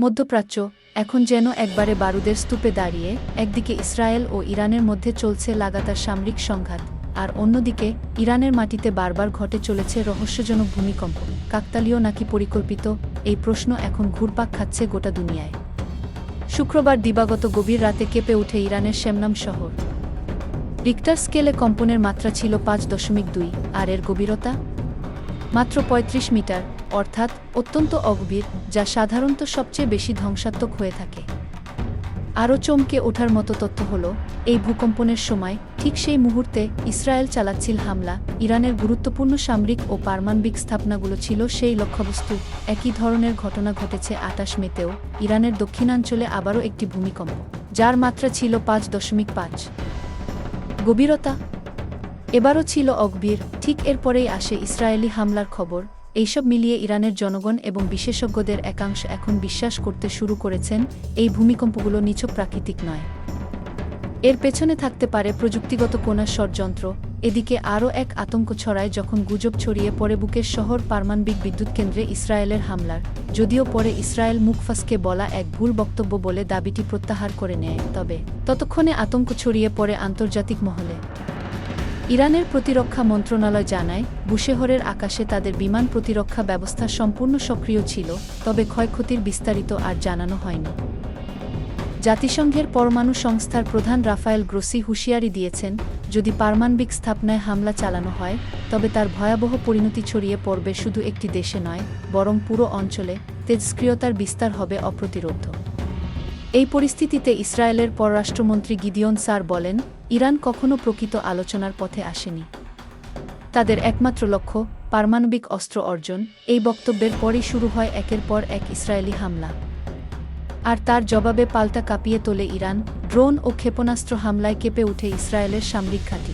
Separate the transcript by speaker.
Speaker 1: মধ্যপ্রাচ্য এখন যেন একবারে বারুদের স্তূপে দাঁড়িয়ে, একদিকে ইসরায়েল ও ইরানের মধ্যে চলছে লাগাতার সামরিক সংঘাত, আর অন্যদিকে ইরানের মাটিতে বারবার ঘটে চলেছে রহস্যজনক ভূমিকম্প। কাকতালীয় নাকি পরিকল্পিত, এই প্রশ্ন এখন ঘুরপাক খাচ্ছে গোটা দুনিয়ায়। শুক্রবার দিবাগত গভীর রাতে কেঁপে ওঠে ইরানের শেমনাম শহর। রিক্টার স্কেলে কম্পনের মাত্রা ছিল 5.2, আর এর গভীরতা মাত্র 35 মিটার, অর্থাৎ অত্যন্ত অগভীর, যা সাধারণত সবচেয়ে বেশি ধ্বংসাত্মক হয়ে থাকে। আরও চমকে ওঠার মতো তথ্য হল, এই ভূকম্পনের সময় ঠিক সেই মুহূর্তে ইসরায়েল চালাচ্ছিল হামলা। ইরানের গুরুত্বপূর্ণ সামরিক ও পারমাণবিক স্থাপনাগুলো ছিল সেই লক্ষ্যবস্তু। একই ধরনের ঘটনা ঘটেছে 28 মেতেও ইরানের দক্ষিণাঞ্চলে আবারও একটি ভূমিকম্প, যার মাত্রা ছিল 5.5 গভীরতা। এবারও ছিল অগভীর। ঠিক এরপরেই আসে ইসরায়েলি হামলার খবর। এইসব মিলিয়ে ইরানের জনগণ এবং বিশেষজ্ঞদের একাংশ এখন বিশ্বাস করতে শুরু করেছেন, এই ভূমিকম্পগুলো নিছক প্রাকৃতিক নয়। এর পেছনে থাকতে পারে প্রযুক্তিগত কোনো ষড়যন্ত্র। এদিকে আরও এক আতঙ্ক ছড়ায় যখন গুজব ছড়িয়ে পড়ে বুকের শহর পারমাণবিক বিদ্যুৎ কেন্দ্রে ইসরায়েলের হামলার। যদিও পরে ইসরায়েল মুখ ফসকে বলা এক ভুল বক্তব্য বলে দাবিটি প্রত্যাহার করে নেয়, তবে ততক্ষণে আতঙ্ক ছড়িয়ে পড়ে আন্তর্জাতিক মহলে। ইরানের প্রতিরক্ষা মন্ত্রণালয় জানায়, বুশেহরের আকাশে তাদের বিমান প্রতিরক্ষা ব্যবস্থা সম্পূর্ণ সক্রিয় ছিল, তবে ক্ষয়ক্ষতির বিস্তারিত আর জানানো হয়নি। জাতিসংঘের পরমাণু সংস্থার প্রধান রাফায়েল গ্রোসি হুঁশিয়ারি দিয়েছেন, যদি পারমাণবিক স্থাপনায় হামলা চালানো হয়, তবে তার ভয়াবহ পরিণতি ছড়িয়ে পড়বে শুধু একটি দেশে নয়, বরং পুরো অঞ্চলে। তেজস্ক্রিয়তার বিস্তার হবে অপ্রতিরোধ্য। এই পরিস্থিতিতে ইসরায়েলের পররাষ্ট্রমন্ত্রী গিদিয়ন সার বলেন, ইরান কখনো প্রকৃত আলোচনার পথে আসেনি। তাদের একমাত্র লক্ষ্য পারমাণবিক অস্ত্র অর্জন। এই বক্তব্যের পরই শুরু হয় একের পর এক ইসরায়েলি হামলা। আর তার জবাবে পাল্টা কাঁপিয়ে তোলে ইরান। ড্রোন ও ক্ষেপণাস্ত্র হামলায় কেঁপে ওঠে ইসরায়েলের সামরিক ঘাঁটি।